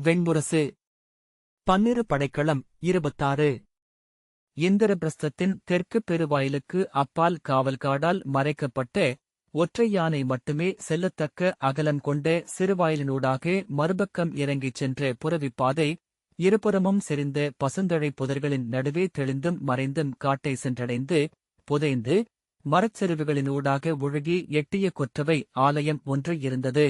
வெண்முரசு. பன்னிரு படைக்களம் 26. இந்திரபிரஸ்தத்தின் தெற்கு பெருவாயிலுக்கு அப்பால் காவல்காடால் மறைக்கப்பட்ட ஒற்றை யானை மட்டுமே செல்லத்தக்க அகலம் கொண்ட சிறுவாயிலினூடாக மறுபக்கம் இறங்கிச் சென்ற புறவிப்பாதை, இருபுறமும் செறிந்த பசுந்தழை புதர்களின் நடுவே தெளிந்தும் மறைந்தும் காட்டை சென்றடைந்து, புதைந்து, மரச்செருவுகளினூடாக ஒழுகி எட்டிய கொற்றவை ஆலயம் ஒன்று இருந்தது.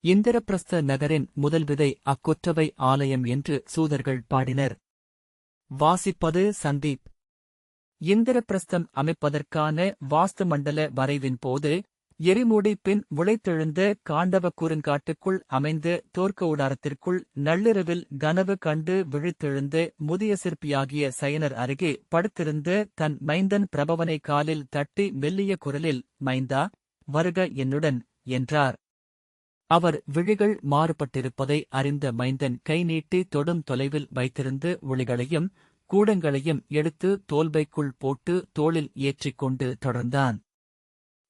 இந்திரபிரஸ்த நகரின் முதல் விதை அக்கொற்றவை ஆலயம் என்று சூதர்கள் பாடினர். வாசிப்பது சந்தீப். இந்திரபிரஸ்தம் அமைப்பதற்கான வாஸ்து மண்டல வரைவின் போது, எரிமூடி பின் முளைத்தெழுந்த காண்டவ குறுங்காட்டுக்குள் அமைந்த தோற்கவுடாரத்திற்குள் நள்ளிரவில் கனவு கண்டு விழித்தெழுந்த முதிய சிற்பியாகிய சயனர் அருகே படுத்திருந்த தன் மைந்தன் பிரபவனை காலில் தட்டி மெல்லிய குரலில், மைந்தா, வருக என்னுடன், என்றார். அவர் விழிகள் மாறுபட்டிருப்பதை அறிந்த மைந்தன் கை நீட்டி தொடும் தொலைவில் வைத்திருந்து ஒளிகளையும் கூடங்களையும் எடுத்து தோல்பைக்குள் போட்டு தோளில் ஏற்றிக்கொண்டு தொடர்ந்தான்.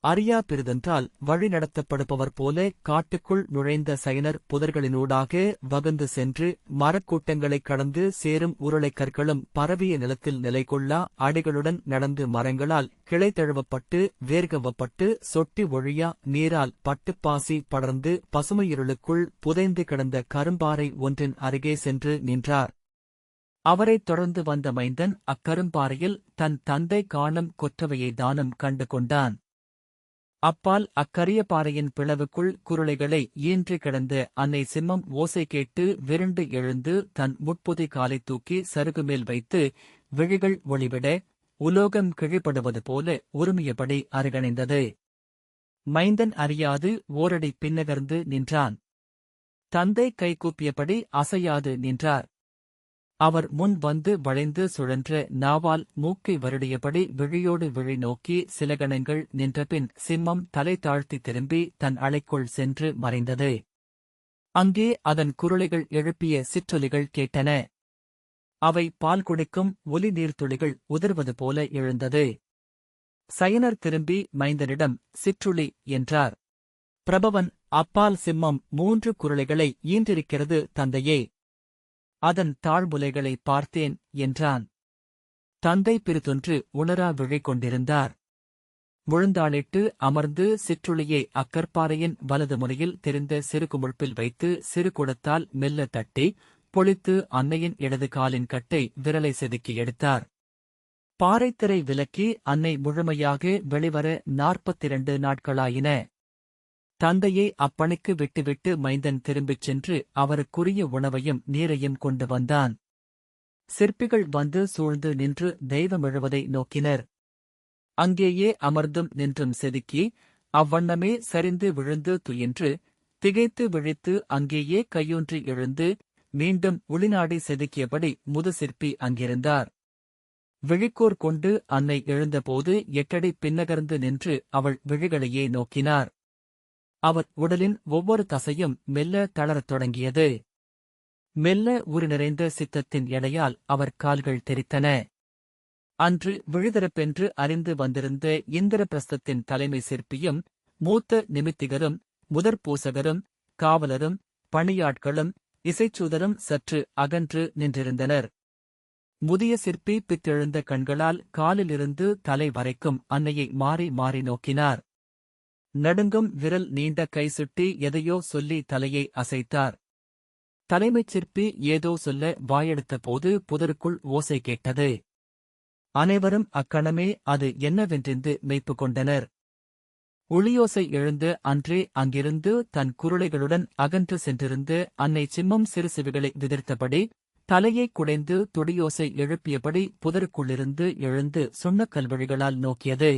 அறியா பிறிதென்றால் வழி நடத்தப்படுபவர் போல காட்டுக்குள் நுழைந்த சயனர் புதர்களினூடாக வகுந்து சென்று மரக்கூட்டங்களைக் கடந்து சேரும் உருளைக் கற்களும் பரவிய நிலத்தில் நிலைகொள்ளா அடிகளுடன் நடந்து மரங்களால் கிளை தழுவப்பட்டு வேர்கவப்பட்டு சொட்டி ஒழியா நீரால் பட்டுப்பாசி படர்ந்து பசுமையிருளுக்குள் புதைந்து கிடந்த கரும்பாறை ஒன்றின் அருகே சென்று நின்றார். அவரைத் தொடர்ந்து வந்த மைந்தன் அக்கரும்பாறையில் தன் தந்தை காணும் கொற்றவையை தானம் கண்டு கொண்டான். அப்பால் அக்கரிய பாறையின் பிளவுக்குள் குருளைகளை ஈன்று கிடந்த அன்னை சிம்மம் ஓசை கேட்டு விருண்டு எழுந்து தன் முட்புதை காலை தூக்கி சருகுமேல் வைத்து விழிகள் ஒளிவிட உலோகம் கிழிபடுவது போல உருமியபடி அருகணைந்தது. மைந்தன் அறியாது ஓரடி பின்னகர்ந்து நின்றான். தந்தை கைகூப்பியபடி அசையாது நின்றார். அவர் முன் வந்து வளைந்து சுழன்ற நாவால் மூக்கை வருடியபடி விழியோடு விழி நோக்கி சில கணங்கள் நின்றபின் சிம்மம் தலை தாழ்த்தி திரும்பி தன் அலைக்குள் சென்று மறைந்தது. அங்கே அதன் குருளைகள் எழுப்பிய சிற்றொலிகள் கேட்டன. அவை பால் குடிக்கும் ஒலி நீர்த்துளிகள் உதிர்வது போல எழுந்தது. சயனர் திரும்பி மைந்தனிடம் சிற்றுளி என்றார். பிரபவன், அப்பால் சிம்மம் 3 குருளைகளை ஈன்றிருக்கிறது தந்தையே. அதன் தாழ்முலைகளை பார்த்தேன் என்றான். தந்தை பிறிதொன்று உணரா விழி கொண்டிருந்தார். முழுந்தாளிட்டு அமர்ந்து சிற்றுளியை அக்கற்பாறையின் வலது முனையில் தெரிந்த சிறு குமிழ்ப்பில் வைத்து சிறு குடத்தால் மெல்ல தட்டி பொளித்து அன்னையின் இடது காலின் கட்டை விரலை செதுக்கி எடுத்தார். பாறைத்திரை விலக்கி அன்னை முழுமையாக வெளிவர 42 நாட்களாயின. தந்தையை அப்பணிக்கு விட்டுவிட்டு மைந்தன் திரும்பிச் சென்று அவருக்குரிய உணவையும் நீரையும் கொண்டு வந்தான். சிற்பிகள் வந்து சூழ்ந்து நின்று தெய்வமெழுவதை நோக்கினர். அங்கேயே அமர்ந்தும் நின்றும் செதுக்கி அவ்வண்ணமே சரிந்து விழுந்து துயின்று திகைத்து விழித்து அங்கேயே கையூன்றி எழுந்து மீண்டும் உளிநாடி செதுக்கியபடி முது சிற்பி அங்கிருந்தார். விழிக்கோர் கொண்டு அன்னை எழுந்தபோது 8 அடி பின்னகர்ந்து நின்று அவள் விழிகளையே நோக்கினார். அவர் உடலின் ஒவ்வொரு தசையும் மெல்ல தளரத் தொடங்கியது. மெல்ல உரு நிறைந்த சித்தத்தின் எடையால் அவர் கால்கள் தெரித்தன. அன்று விழுதிறப்பென்று அறிந்து வந்திருந்த இந்திரபிரஸ்தத்தின் தலைமை சிற்பியும் மூத்த நிமித்திகரும் முதற்பூசகரும் காவலரும் பணியாட்களும் இசைச்சூதரும் சற்று அகன்று நின்றிருந்தனர். முதிய சிற்பி பித்தெழுந்த கண்களால் காலிலிருந்து தலை வரைக்கும் அன்னையை மாறி மாறி நோக்கினார். நடுங்கும் விரல் நீண்ட கை சுட்டி எதையோ சொல்லி தலையை அசைத்தார். தலைமைச் சிற்பி ஏதோ சொல்ல வாயெடுத்தபோது புதருக்குள் ஓசை கேட்டது. அனைவரும் அக்கணமே அது என்னவென்றென்று மெய்ப்பு கொண்டனர். ஒளியோசை எழுந்து அன்றே அங்கிருந்து தன் குருளைகளுடன் அகன்று சென்றிருந்து அன்னை சிம்மம் சிறு சிவிகளை விதிர்த்தபடி தலையைக் குடைந்து துடியோசை எழுப்பியபடி புதருக்குள்ளிருந்து எழுந்து சுண்ணக்கல்வழிகளால் நோக்கியது.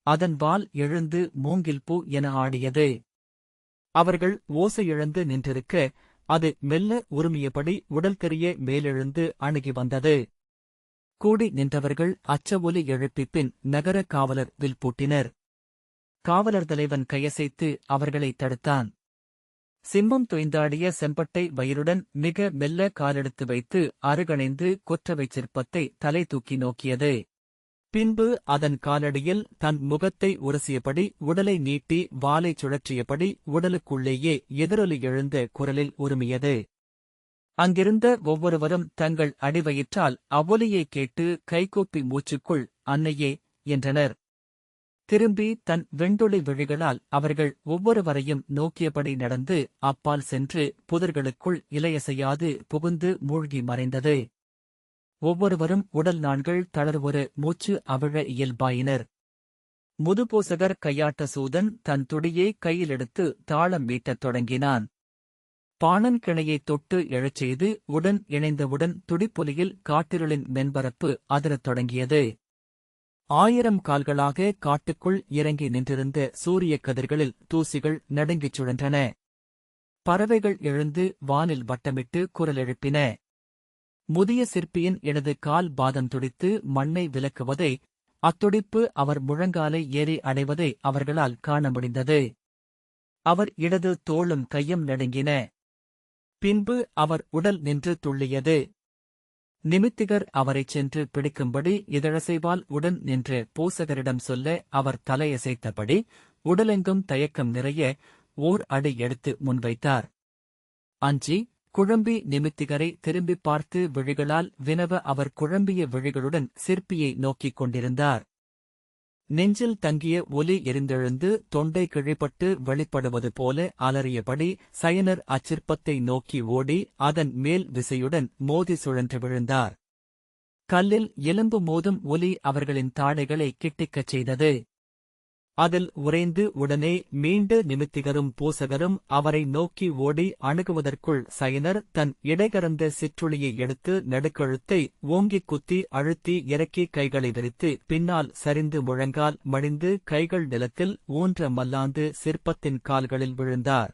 அதன் வால் எழுந்து மூங்கில் பூ என ஆடியது. அவர்கள் ஓசை இழந்து நின்றிருக்க அது மெல்ல உருமியபடி உடல் தெரிய மேலெழுந்து அணுகி வந்தது. கூடி நின்றவர்கள் அச்ச ஒலி எழுப்பிப்பின் நகர காவலர் வில் பூட்டினர். காவலர் தலைவன் கையசைத்து அவர்களை தடுத்தான். சிம்மம் தொய்ந்தாடிய செம்பட்டை வயிறுடன் மிக மெல்ல காலெடுத்து வைத்து அருகணைந்து கொற்றவைச் சிற்பத்தை தலை தூக்கி நோக்கியது. பின்பு அதன் காலடியில் தன் முகத்தை உரசியபடி உடலை நீட்டி வாலைச் சுழற்றியபடி உடலுக்குள்ளேயே எதிரொலி எழுந்த குரலில் உருமியது. அங்கிருந்த ஒவ்வொருவரும் தங்கள் அடிவயிற்றால் அவ்வொலியைக் கேட்டு கைகூப்பி மூச்சுக்குள் "அன்னையே" என்றனர். திரும்பி தன் வெண்டொளி விழிகளால் அவர்கள் ஒவ்வொருவரையும் நோக்கியபடி நடந்து அப்பால் சென்று புதர்களுக்குள் இலையசையாது புகுந்து மூழ்கி மறைந்தது. ஒவ்வொருவரும் உடல் நாண்கள் தளர்வுற மூச்சு அவிழ இயல்பாயினர். முதுபூசகர் கையாட்ட சூதன் தன் துடியை கையிலெடுத்து தாளம் மீட்டத் தொடங்கினான். பாணன் கிணையைத் தொட்டு எழச்செய்து உடன் இணைந்தவுடன் துடிப்பொலியில் காட்டிருளின் மென்பரப்பு அதிரத் தொடங்கியது. 1000 கால்களாக காட்டுக்குள் இறங்கி நின்றிருந்த சூரியக் கதிர்களில் தூசிகள் நடுங்கிச் சுழன்றன. பறவைகள் எழுந்து வானில் வட்டமிட்டு குரலெழுப்பின. முதிய சிற்பியின் இடது கால் பாதம் துடித்து மண்ணை விலக்குவதை, அத்துடிப்பு அவர் முழங்காலை ஏறி அடைவதை அவர்களால் காண முடிந்தது. அவர் இடது தோளும் கையும் நடுங்கின. பின்பு அவர் உடல் நின்று துள்ளியது. நிமித்திகர் அவரைச் சென்று பிடிக்கும்படி இதழசைவால் உடன் நின்ற பூசகரிடம் சொல்ல அவர் தலையசைத்தபடி உடலெங்கும் தயக்கம் நிறைய ஓர் அடி எடுத்து முன்வைத்தார். அஞ்சி குழம்பி நிமித்திகரை திரும்பிப் பார்த்து விழிகளால் வினவ அவர் குழம்பிய விழிகளுடன் சிற்பியை நோக்கிக் கொண்டிருந்தார். நெஞ்சில் தங்கிய ஒலி எரிந்தெழுந்து தொண்டை கிழிபட்டு வெளிப்படுவது போல அலறியபடி சயனர் அச்சிற்பத்தை நோக்கி ஓடி அதன் மேல் விசையுடன் மோதி சுழன்று விழுந்தார். கல்லில் எலும்பு மோதும் ஒலி அவர்களின் தாடைகளை கிட்டிக்கச் செய்தது. அதில் உறைந்து உடனே மீண்டு நிமித்திகரும் பூசகரும் அவரை நோக்கி ஓடி அணுகுவதற்குள் சயனர் தன் இடைகரந்த சிற்றுளியை எடுத்து நடுக்கழுத்தை ஓங்கிக் குத்தி அழுத்தி இறக்கி கைகளை விரித்து பின்னால் சரிந்து முழங்கால் மடிந்து கைகள் நிலத்தில் ஊன்ற மல்லாந்து சிற்பத்தின் கால்களில் விழுந்தார்.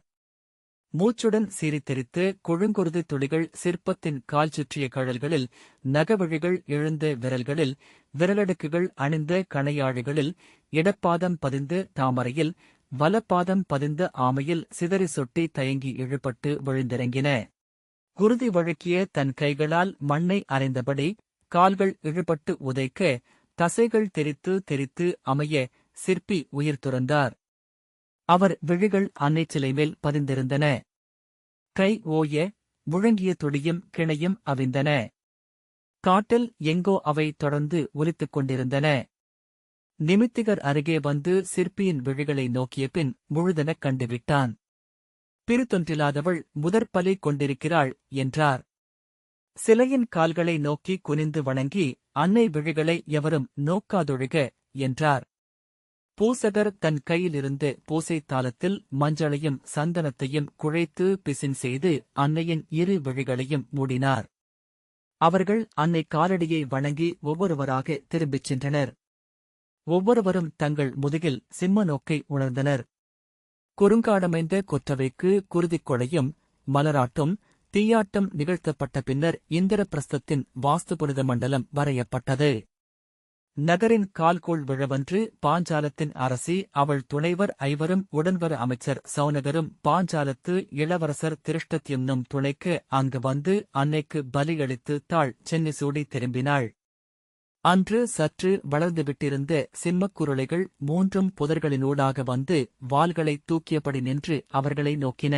மூச்சுடன் சீரித்தெரித்து கொழுங்குருதி துளிகள் சிற்பத்தின் கால் சுற்றிய கழல்களில், நகவழிகள் எழுந்த விரல்களில், விரலடுக்குகள் அணிந்த கணையாழிகளில், இடப்பாதம் பதிந்து தாமரையில், வலப்பாதம் பதிந்த ஆமையில் சிதறி சொட்டி தயங்கி இழுபட்டு விழுந்திறங்கின. குருதி வழுக்கிய தன் கைகளால் மண்ணை அரைந்தபடி கால்கள் இழுபட்டு உதைக்க தசைகள் தெரித்து தெரித்து அமைய சிற்பி உயிர் துறந்தார். அவர் விழிகள் அன்னைச்சிலை மேல் பதிந்திருந்தன. கை ஓய முழங்கிய துடியும் கிணையும் அவிந்தன. காட்டில் எங்கோ அவை தொடர்ந்து ஒலித்துக் கொண்டிருந்தன. நிமித்திகர் அருகே வந்து சிற்பியின் விழிகளை நோக்கிய பின் முழுதெனக் கண்டுவிட்டான். பிரித்தொன்றில்லாதவள் முதற்பலி கொண்டிருக்கிறாள் என்றார். சிலையின் கால்களை நோக்கி குனிந்து வணங்கி அன்னை விழிகளை எவரும் நோக்காதொழிக என்றார். பூசகர் தன் கையிலிருந்து பூசைத் தாளத்தில் மஞ்சளையும் சந்தனத்தையும் குழைத்து பிசின் செய்து அன்னையின் இரு விழிகளையும் மூடினார். அவர்கள் அன்னை காலடியை வணங்கி ஒவ்வொருவராக திரும்பிச் சென்றனர். ஒவ்வொருவரும் தங்கள் முதுகில் சிம்ம நோக்கை உணர்ந்தனர். குறுங்காடமைந்த கொற்றவைக்கு குருதிக் கொலையும் மலராட்டும் தீயாட்டம் நிகழ்த்தப்பட்ட பின்னர் இந்திரபிரஸ்தத்தின் வாஸ்து புனித மண்டலம் வரையப்பட்டது. நகரின் கால்கோள் விழவன்று பாஞ்சாலத்தின் அரசி அவள் துணைவர் ஐவரும் உடன்வர அமைச்சர் சௌனகரும் பாஞ்சாலத்து இளவரசர் திருஷ்டத்யும்னும் துணைக்கு அங்கு வந்து அன்னைக்கு பலியளித்து தாழ் சென்னி சூடி திரும்பினாள். அன்று சற்று வளர்ந்துவிட்டிருந்த சிம்மக்குருளைகள் மூன்றும் புதர்களினூடாக வந்து வாள்களை தூக்கியபடி நின்று அவர்களை நோக்கின.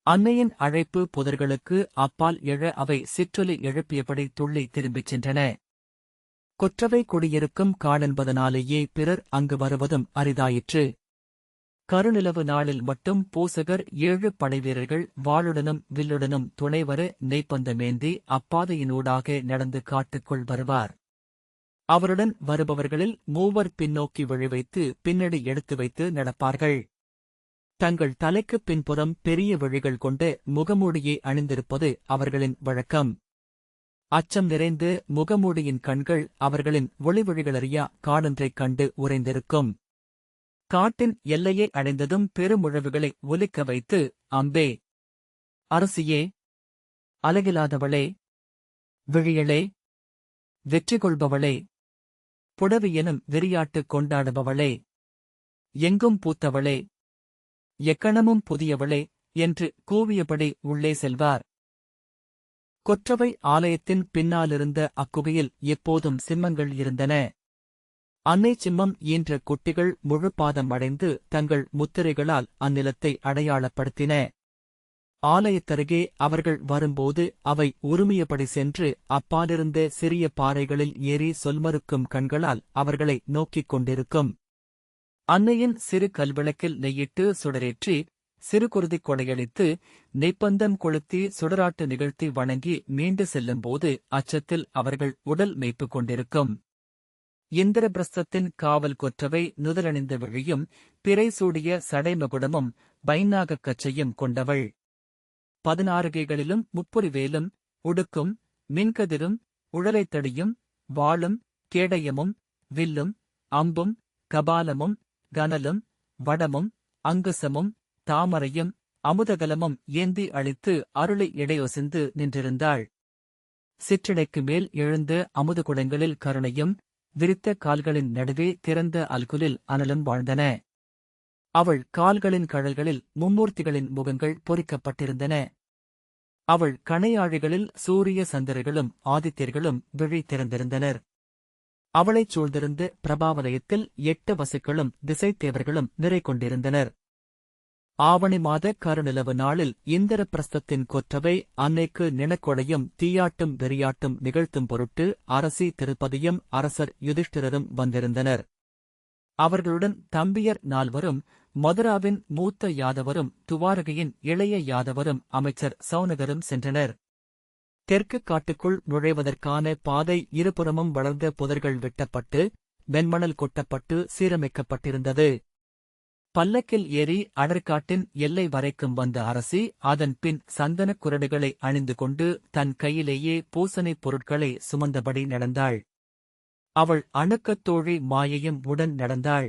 அன்னையின் அழைப்பு புதர்களுக்கு அப்பால் எழ அவை சிற்றொலி எழுப்பியபடி துள்ளி திரும்பிச் சென்றன. கொற்றவை குடியிருக்கும் காடென்பதனாலேயே பிறர் அங்கு வருவதும் அரிதாயிற்று. கருநிலவு நாளில் மட்டும் பூசகர் 7 படைவீரர்கள் வாளுடனும் வில்லுடனும் துணைவர நெய்ப்பந்தமேந்தி அப்பாதையினூடாக நடந்து காட்டுக்குள் வருவார். அவருடன் வருபவர்களில் 3 பின்னோக்கி விழிவைத்து பின்னடி எடுத்து வைத்து நடப்பார்கள். தங்கள் தலைக்குப் பின்புறம் பெரிய விழிகள் கொண்ட முகமூடியை அணிந்திருப்பது அவர்களின் வழக்கம். அச்சம் நிறைந்து முகமூடியின் கண்கள் அவர்களின் ஒளிவழிகளறியா காடொன்றைக் கண்டு உறைந்திருக்கும். காட்டின் எல்லையை அடைந்ததும் பெருமுழவுகளை ஒலிக்க வைத்து, "அம்பே! அரசியே! அலகிலாதவளே! விழியளே! வெற்றி கொள்பவளே! புடவியெனும் விரியாட்டுக் கொண்டாடுபவளே! எங்கும் பூத்தவளே! எக்கணமும் புதியவளே!" என்று கூவியபடி உள்ளே செல்வார். கொற்றவை ஆலயத்தின் பின்னாலிருந்த அக்குகையில் எப்போதும் சிம்மங்கள் இருந்தன. அன்னை சிம்மம் ஈன்ற குட்டிகள் முழுப்பாதம் அடைந்து தங்கள் முத்திரைகளால் அந்நிலத்தை அடையாளப்படுத்தின. ஆலயத்தருகே அவர்கள் வரும்போது அவை உருமியபடி சென்று அப்பாலிருந்த சிறிய பாறைகளில் ஏறி சொல்மறுக்கும் கண்களால் அவர்களை நோக்கிக் கொண்டிருக்கும். அன்னையின் சிறு கல்விளக்கில் நெய்யிட்டு சுடரேற்றி சிறு குருதிக் கொடையளித்து நெய்ப்பந்தம் கொளுத்தி சுடராட்டு நிகழ்த்தி வணங்கி மீண்டு செல்லும்போது அச்சத்தில் அவர்கள் உடல் மேய்ப்பு கொண்டிருக்கும். இந்திரபிரஸ்தத்தின் காவல் கொற்றவை நுதலணிந்த விழியும் பிறை சூடிய சடைமகுடமும் பைநாகக் கச்சையும் கொண்டவள். 16 கைகளிலும் முப்புரிவேலும் உடுக்கும் மின்கதிரும் உழலைத்தடியும் வாளும் கேடயமும் வில்லும் அம்பும் கபாலமும் கனலும் வடமும் அங்குசமும் தாமரையும் அமுதகலமும் ஏந்தி அளித்து அருளை இடையொசிந்து நின்றிருந்தாள். சிற்றிடைக்கு மேல் எழுந்த அமுதகுடங்களில் கருணையும் விரித்த கால்களின் நடுவே திறந்த அல்குலில் அனலும் வாழ்ந்தன. அவள் கால்களின் கழல்களில் மும்மூர்த்திகளின் முகங்கள் பொறிக்கப்பட்டிருந்தன. அவள் கணையாழிகளில் சூரிய சந்திரர்களும் ஆதித்யர்களும் விழி திறந்திருந்தனர். அவளைச் சூழ்ந்திருந்த பிரபாவலயத்தில் 8 வசுக்களும் திசைத்தேவர்களும் நிறை கொண்டிருந்தனர். ஆவணி மாத கருநிலவு நாளில் இந்திரபிரஸ்தத்தின் கொற்றவை அன்னைக்கு நினக்கொடையும் தீயாட்டும் வெறியாட்டும் நிகழ்த்தும் பொருட்டு அரசி திருப்பதியும் அரசர் யுதிஷ்டிரரும் வந்திருந்தனர். அவர்களுடன் தம்பியர் 4வரும், மதுராவின் மூத்த யாதவரும், துவாரகையின் இளைய யாதவரும், அமைச்சர் சௌனகரும் சென்றனர். தெற்கு காட்டுக்குள் நுழைவதற்கான பாதை இருபுறமும் வளர்ந்த புதர்கள் வெட்டப்பட்டு வெண்மணல் கொட்டப்பட்டு சீரமைக்கப்பட்டிருந்தது. பல்லக்கில் ஏறி அடர்காட்டின் எல்லை வரைக்கும் வந்த அரசி அதன் பின் சந்தனக் குரடுகளை அணிந்து கொண்டு தன் கையிலேயே பூசணைப் பொருட்களை சுமந்தபடி நடந்தாள். அவள் அணுக்கத் தோழி மாயையும் உடன் நடந்தாள்.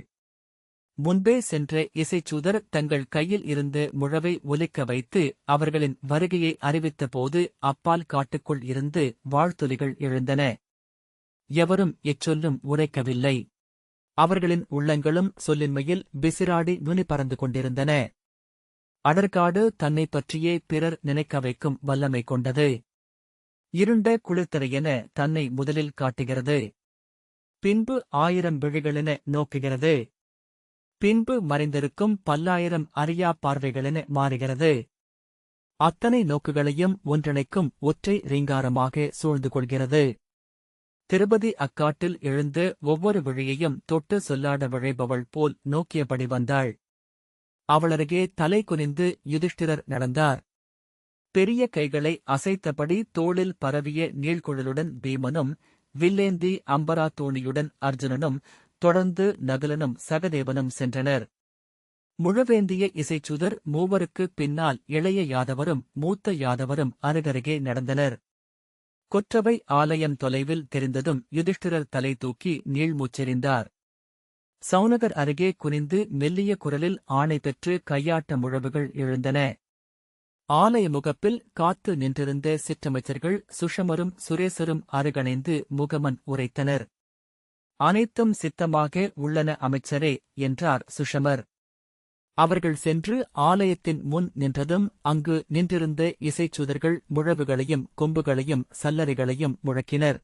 முன்பே சென்ற இசைச்சூதர் தங்கள் கையில் இருந்து முழவை ஒலிக்க வைத்து அவர்களின் வருகையை அறிவித்தபோது அப்பால் காட்டுக்குள் இருந்து வாழ்த்துலிகள் எழுந்தன. எவரும் எச்சொல்லும் உரைக்கவில்லை. அவர்களின் உள்ளங்களும் சொல்லின்மையில் பிசிராடி நுனி பறந்து கொண்டிருந்தன. அடர்காடு தன்னைப் பற்றியே பிறர் நினைக்க வைக்கும் வல்லமை கொண்டது. இருண்ட குளிர்தரையென தன்னை முதலில் காட்டுகிறது. பின்பு 1000 விழிகளென நோக்குகிறது. பின்பு மறைந்திருக்கும் 10,000 அறியா பார்வைகளென மாறுகிறது. அத்தனை நோக்குகளையும் ஒன்றிணைக்கும் ஒற்றை ரீங்காரமாக சூழ்ந்து கொள்கிறது. திருபதி அக்காட்டில் எழுந்து ஒவ்வொரு விழியையும் தொட்டு சொல்லாட விழைபவள் போல் நோக்கியபடி வந்தாள். அவளருகே தலை குனிந்து யுதிஷ்டிரர் நடந்தார். பெரிய கைகளை அசைத்தபடி தோளில் பரவிய நீள்குழலுடன் பீமனும், வில்லேந்தி அம்பரா தோணியுடன் அர்ஜுனனும், தொடர்ந்து நகுலனும் சகதேவனும் சென்றனர். முழவேந்திய இசைச்சுதர் மூவருக்குப் பின்னால் இளைய யாதவரும் மூத்த யாதவரும் அருகருகே நடந்தனர். கொற்றவை ஆலயம் தொலைவில் தெரிந்ததும் யுதிஷ்டிரர் தலை தூக்கி நீள்மூச்செறிந்தார். சௌனகர் அருகே குனிந்து மெல்லிய குரலில் ஆணை பெற்று கையாட்ட முழவுகள் எழுந்தன. ஆலய முகப்பில் காத்து நின்றிருந்த சிற்றமைச்சர்கள் சுஷமரும் சுரேசரும் அருகணைந்து முகமன் உரைத்தனர். அனைத்தும் சித்தமாக உள்ளன அமைச்சரே என்றார் சுஷமர். அவர்கள் சென்று ஆலயத்தின் முன் நின்றதும் அங்கு நின்றிருந்த இசைச்சுதர்கள் முழவுகளையும் கொம்புகளையும் சல்லரிகளையும் முழக்கினர்.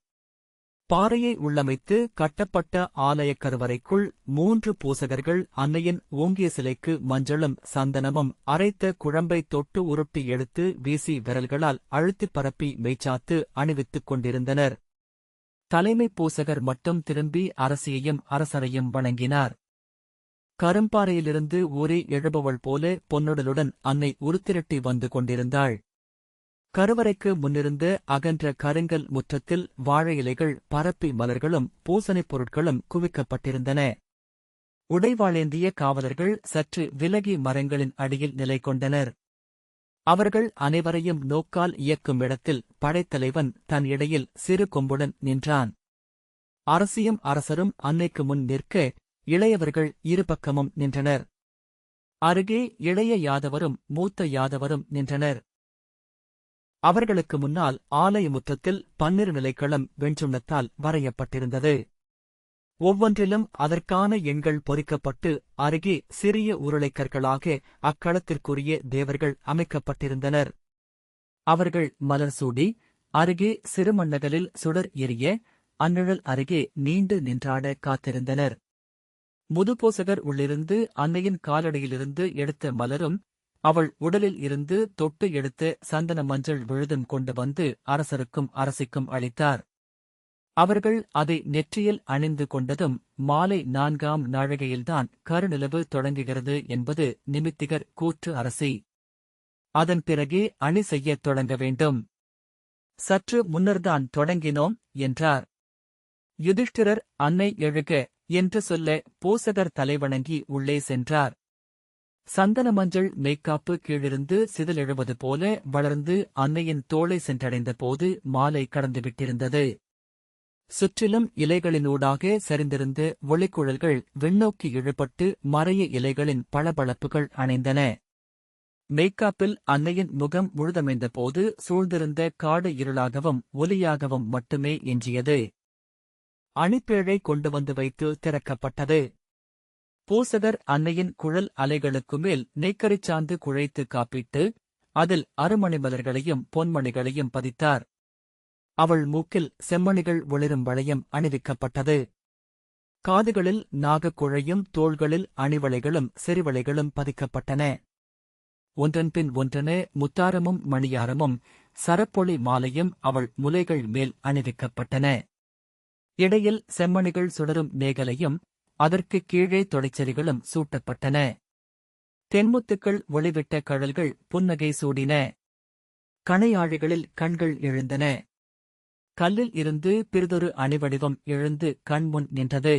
பாறையை உள்ளமைத்து கட்டப்பட்ட ஆலயக் கருவறைக்குள் 3 பூசகர்கள் அன்னையின் ஓங்கிய சிலைக்கு மஞ்சளும் சந்தனமும் அரைத்த குழம்பை தொட்டு உருட்டி எடுத்து வீசி விரல்களால் அழுத்திப் பரப்பி மெய்ச்சாத்து அணிவித்துக் கொண்டிருந்தனர். தலைமை பூசகர் மட்டும் திரும்பி அரசியையும் அரசரையும் வணங்கினார். கரும்பாறையிலிருந்து ஊரே எழுபவள் போல பொன்னுடலுடன் அன்னை உருத்திரட்டி வந்து கொண்டிருந்தாள். கருவறைக்கு முன்னிருந்த அகன்ற கருங்கல் முற்றத்தில் வாழை இலைகள் பரப்பி மலர்களும் பூசணைப் பொருட்களும் குவிக்கப்பட்டிருந்தன. உடைவாளேந்திய காவலர்கள் சற்று விலகி மரங்களின் அடியில் நிலை கொண்டனர். அவர்கள் அனைவரையும் நோக்கால் இயக்கும் இடத்தில் படைத்தலைவன் தன் இடையில் சிறு கொம்புடன் நின்றான். அரசியும் அரசரும் அன்னைக்கு முன் நிற்க இளையவர்கள் இருபக்கமும் நின்றனர். அருகே இளைய யாதவரும் மூத்த யாதவரும் நின்றனர். அவர்களுக்கு முன்னால் ஆலய முற்றத்தில் 12 நிலைக்களம் வெண்சுண்ணத்தால் வரையப்பட்டிருந்தது. ஒவ்வொன்றிலும் அதற்கான எண்கள் பொறிக்கப்பட்டு அருகே சிறிய உருளைக்கற்களாக அக்களத்திற்குரிய தேவர்கள் அமைக்கப்பட்டிருந்தனர். அவர்கள் மலர் சூடி அருகே சிறுமண்ணகலில் சுடர் எரிய அந்நிழல் அருகே நீண்டு நின்றாட காத்திருந்தனர். முதுபோசகர் உள்ளிருந்து அன்னையின் காலடியிலிருந்து எடுத்த மலரும் அவள் உடலில் இருந்து தொட்டு எடுத்த சந்தன மஞ்சள் விழுதும் கொண்டு வந்து அரசருக்கும் அரசிக்கும் அளித்தார். அவர்கள் அதை நெற்றியில் அணிந்து கொண்டதும் மாலை 4ஆம் நாழிகையில்தான் கருநிலவு தொடங்குகிறது என்பது நிமித்திகர் கூற்று. அரசி அதன் பிறகே அணி செய்யத் தொடங்க வேண்டும். சற்று முன்னர்தான் தொடங்கினோம் என்றார். யுதிஷ்டிரர் அன்னை எழுக என்று சொல்ல போசகர் தலைவணங்கி உள்ளே சென்றார். சந்தன மஞ்சள் மேக்காப்பு கீழிருந்து சிதலெழுவது போல வளர்ந்து அன்னையின் தோளை சென்றடைந்த போது மாலை கடந்துவிட்டிருந்தது. சுற்றிலும் இலைகளினூடாக சரிந்திருந்த ஒளிக்குழல்கள் விண்ணோக்கி இழுபட்டு மறைய இலைகளின் பளபளப்புகள் அணைந்தன. மேக்காப்பில் அன்னையின் முகம் முழுதமைந்த போது சூழ்ந்திருந்த காடு இருளாகவும் ஒலியாகவும் மட்டுமே எஞ்சியது. அணிப்பேழை கொண்டு வந்து வைத்து திறக்கப்பட்டது. பூசகர் அன்னையின் குழல் அலைகளுக்குமேல் நெய்க்கரிச்சாந்து குழைத்து காப்பிட்டு அதில் அருமணிமலர்களையும் பொன்மணிகளையும் பதித்தார். அவள் மூக்கில் செம்மணிகள் ஒளிரும் வளையம் அணிவிக்கப்பட்டது. காதுகளில் நாகக்குழையும் தோள்களில் அணிவளைகளும் செறிவளைகளும் பதிக்கப்பட்டன. ஒன்றன்பின் ஒன்றென முத்தாரமும் மணியாரமும் சரப்பொளி மாலையும் அவள் முலைகள் மேல் அணிவிக்கப்பட்டன. இடையில் செம்மணிகள் சுடரும் மேகலையும் அதற்குக் கீழே தொடைச்செறிகளும் சூட்டப்பட்டன. தென்முத்துக்கள் ஒளிவிட்ட கழல்கள் புன்னகை சூடின. கணையாழிகளில் கண்கள் எழுந்தன. கல்லில் இருந்து பிறிதொரு அணிவடிவம் எழுந்து கண்முன் நின்றது.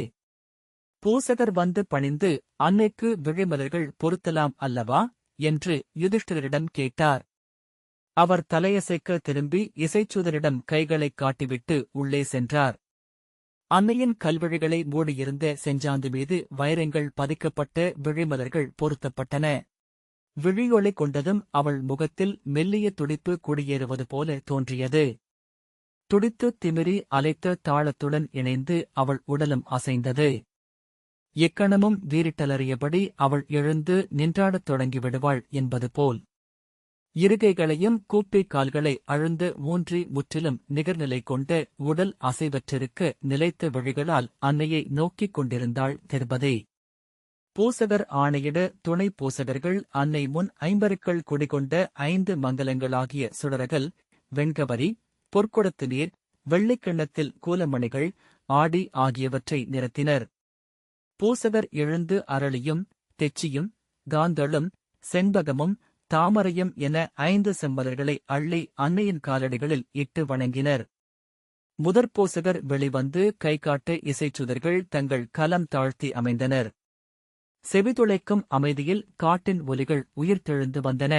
பூசகர் வந்து பணிந்து அன்னைக்கு விழிமலர்கள் பொருத்தலாம் அல்லவா என்று யுதிஷ்டிரரிடம் கேட்டார். அவர் தலையசைக்க திரும்பி இசைச்சூதரிடம் கைகளைக் காட்டிவிட்டு உள்ளே சென்றார். அன்னையின் கல்விழிகளை மூடியிருந்த செஞ்சாந்து மீது வைரங்கள் பதிக்கப்பட்ட விழிமலர்கள் பொருத்தப்பட்டன. விழியொளி கொண்டதும் அவள் முகத்தில் மெல்லிய துடிப்பு குடியேறுவது போல தோன்றியது. துடித்து திமிரி அலைத்த தாளத்துடன் இணைந்து அவள் உடலும் அசைந்தது. எக்கணமும் வீரிட்டலறியபடி அவள் எழுந்து நின்றாடத் தொடங்கிவிடுவாள் என்பது போல். இருகைகளையும் கூப்பிக் கால்களை அழுந்த ஊன்றி முற்றிலும் நிகர்நிலை கொண்ட உடல் அசைவற்றிருக்க நிலைத்த விழிகளால் அன்னையை நோக்கிக் கொண்டிருந்தாள் திர்பதை. பூசகர் ஆணையிட துணை பூசகர்கள் அன்னை முன் ஐம்பருக்கள் குடிகொண்ட 5 மங்கலங்களாகிய சுடரகல், வெண்கவரி, பொற்குடத்து நீர், வெள்ளிக்கிண்ணத்தில் கூலமணிகள், ஆடி ஆகியவற்றை நிரத்தினர். பூசகர் எழுந்து அரளியும் தெச்சியும் காந்தளும் செண்பகமும் தாமரையும் என 5 செம்மலர்களை அள்ளி அன்னையின் காலடிகளில் இட்டு வணங்கினர். முதற்போசகர் வெளிவந்து கைகாட்ட இசைச்சுதர்கள் தங்கள் கலம் தாழ்த்தி அமைந்தனர். செவிதுளைக்கும் அமைதியில் காட்டின் ஒலிகள் உயிர்த்தெழுந்து வந்தன.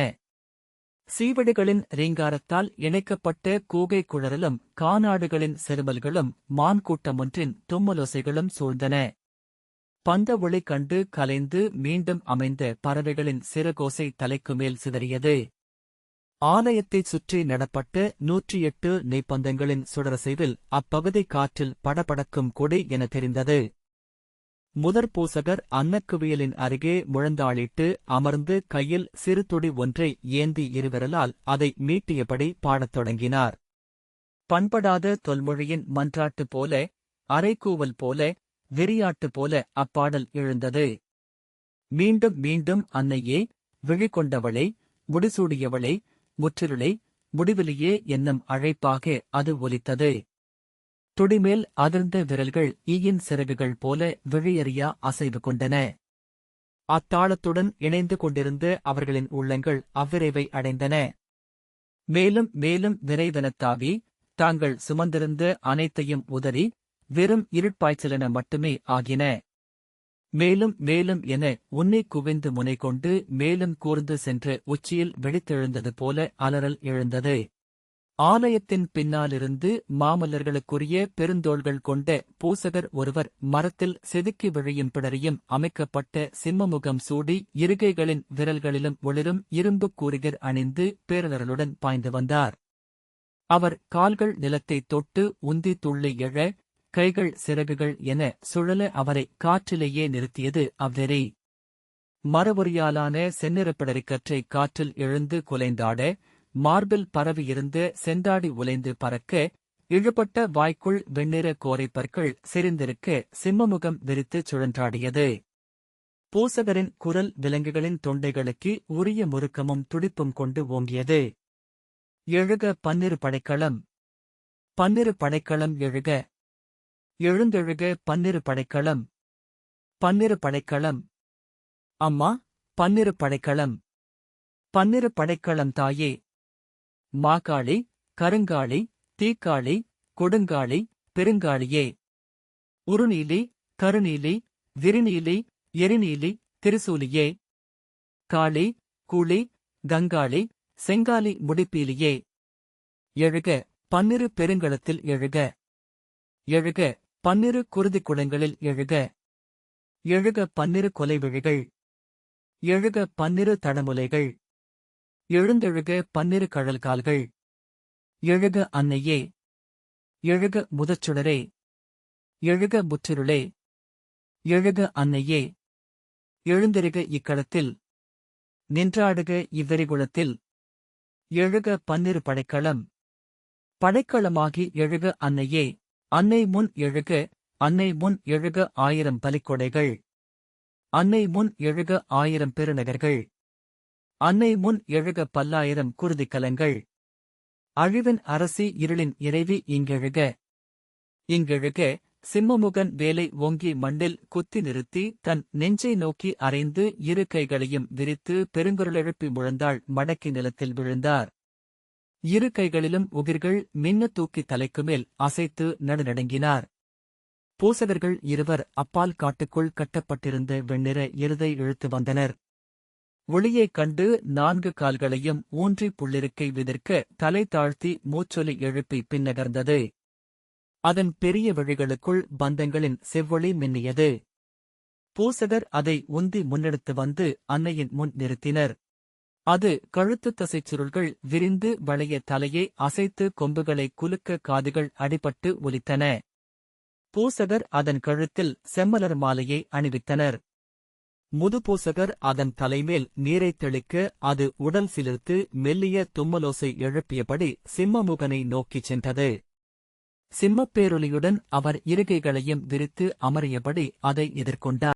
சீவடிகளின் ரீங்காரத்தால் இணைக்கப்பட்ட கூகை குழறலும் கானாடுகளின் செருமல்களும் மான்கூட்டமொன்றின் தும்மலோசைகளும் சூழ்ந்தன. பந்த ஒளி கண்டு கலைந்து மீண்டும் அமைந்த பறவைகளின் சிறகோசை தலைக்குமேல் சிதறியது. ஆலயத்தைச் சுற்றி நடப்பட்ட 108 நெய்ப்பந்தங்களின் சுடரசைவில் அப்பகுதி காற்றில் படபடக்கும் கொடி என தெரிந்தது. முதற்பூசகர் அன்னக்குவியலின் அருகே முழந்தாளிட்டு அமர்ந்து கையில் சிறு துடி ஒன்றை ஏந்தி இருவிரலால் அதை மீட்டியபடி பாடத் தொடங்கினார். பண்படாத தொல்மொழியின் மன்றாட்டு போல, அரைக்கூவல் போல, வெறியாட்டு போல அப்பாடல் எழுந்தது. மீண்டும் மீண்டும் அன்னையே, விழிகொண்டவளே, முடிசூடியவளே, முற்றிருளே, முடிவிலியே என்னும் அழைப்பாக அது ஒலித்தது. துடிமேல் அதிர்ந்த விரல்கள் ஈயின் சிறகுகள் போல விழியறியா அசைவு கொண்டன. அத்தாளத்துடன் இணைந்து கொண்டிருந்த அவர்களின் உள்ளங்கள் அவ்விரைவை அடைந்தன. மேலும் மேலும் விரைவெனத்தாவி தாங்கள் சுமந்திருந்த அனைத்தையும் உதறி வெறும் இருட்பாய்ச்சலென மட்டுமே ஆகின. மேலும் மேலும் என உன்னை குவிந்து முனை கொண்டு மேலும் கூர்ந்து சென்று உச்சியில் வெடித்தெழுந்தது போல அலறல் எழுந்தது. ஆலயத்தின் பின்னாலிருந்து மாமல்லர்களுக்குரிய பெருந்தோள்கள் கொண்ட பூசகர் ஒருவர் மரத்தில் செதுக்கி விழியும் பிடரியும் அமைக்கப்பட்ட சிம்மமுகம் சூடி இருகைகளின் விரல்களிலும் ஒளிரும் இரும்புக் கூரிகர் அணிந்து பேரலர்களுடன் பாய்ந்து வந்தார். அவர் கால்கள் நிலத்தைத் தொட்டு உந்தி துள்ளி எழ, கைகள் சிறகுகள் என சுழல அவரை காற்றிலேயே நிறுத்தியது அவ்வெறி. மரவொரியாலான செந்நிறப்பிடரிக்கற்றை காற்றில் எழுந்து குலைந்தாட, மார்பில் பரவியிருந்த செந்தாடி உலைந்து பறக்க, இழுபட்ட வாய்க்குள் வெண்ணிற கோரைப்பற்கள் செறிந்திருக்க சிம்மமுகம் விரித்துச் சுழன்றாடியது. பூசகரின் குரல் விலங்குகளின் தொண்டைகளுக்கு உரிய முறுக்கமும் துடிப்பும் கொண்டு ஓங்கியது. எழுக பன்னிரு படைக்களம்! பன்னிரு படைக்களம் எழுக! எழுந்தெழுக பன்னிரு படைக்களம்! பன்னிரு படைக்களம்! அம்மா, பன்னிரு படைக்களம்! பன்னிரு படைக்களம் தாயே! மாகாளி, கருங்காளி, தீக்காளி, கொடுங்காளி, பெருங்காளியே! உருநீலி, கருநீலி, விரிநீலி, எரிநீலி, திரிசூலியே! காளி, கூளி, கங்காளி, செங்காலி முடிப்பீலியே! எழுக பன்னிரு பெருங்களத்தில் எழுக! எழுக பன்னிரு குருதிக் குளங்களில் எழுக! எழுக பன்னிரு கொலைவிழிகள்! எழுக பன்னிரு தடமுலைகள்! எழுந்தெழுக பன்னிரு கழல்கால்கள்! எழுக அன்னையே! எழுக முதச்சுடரே! எழுக முற்றிருளே! எழுக அன்னையே! எழுந்தெருக இக்களத்தில்! நின்றாடுக இவ்வெறிகுளத்தில்! எழுக பன்னிரு படைக்களம்! படைக்களமாகி எழுக அன்னையே! அன்னை முன் எழுக! அன்னை முன் எழுக 1000 பலிக்கொடைகள்! அன்னை முன் எழுக 1000 பெருநகர்கள்! அன்னை முன் எழுக 10,000 குருதிக்கலங்கள்! அழிவின் அரசி இருளின் இறைவி இங்கெழுக! இங்கெழுக! சிம்மமுகன் வேலை ஓங்கி மண்ணில் குத்தி நிறுத்தி தன் நெஞ்சை நோக்கி அறைந்து இரு கைகளையும் விரித்து பெருங்குரலெழுப்பி முழந்தாள். மடக்கி நிலத்தில் விழுந்தார். இரு கைகளிலும் உகிர்கள் மின்ன தூக்கி தலைக்குமேல் அசைத்து நடுநடுங்கினார். பூசகர்கள் இருவர் அப்பால் காட்டுக்குள் கட்டப்பட்டிருந்த வெண்ணிற எருதை இழுத்து வந்தனர். ஒளியைக் கண்டு 4 கால்களையும் ஊன்றி புள்ளிருக்கை விதிர்க்க தலை தாழ்த்தி மூச்சொலி எழுப்பி பின்னகர்ந்தது. அதன் பெரிய வழிகளுக்குள் பந்தங்களின் செவ்வொளி மின்னியது. பூசகர் அதை உந்தி முன்னெடுத்து வந்து அன்னையின் முன் நிறுத்தினர். அது கழுத்துத் தசைச் சுருள்கள் விரிந்து வளைய தலையை அசைத்து கொம்புகளை குலுக்க காதுகள் அடிபட்டு ஒலித்தன. பூசகர் அதன் கழுத்தில் செம்மலர் மாலையை அணிவித்தனர். முதுபூசகர் அதன் தலைமேல் நீரைத் தெளிக்க அது உடல் சிலிர்த்து மெல்லிய தும்மலோசை எழுப்பியபடி சிம்மமுகனை நோக்கிச் சென்றது. சிம்மப்பேரொலியுடன் அவர் இருகைகளையும் விரித்து அமரியபடி அதை எதிர்கொண்டார்.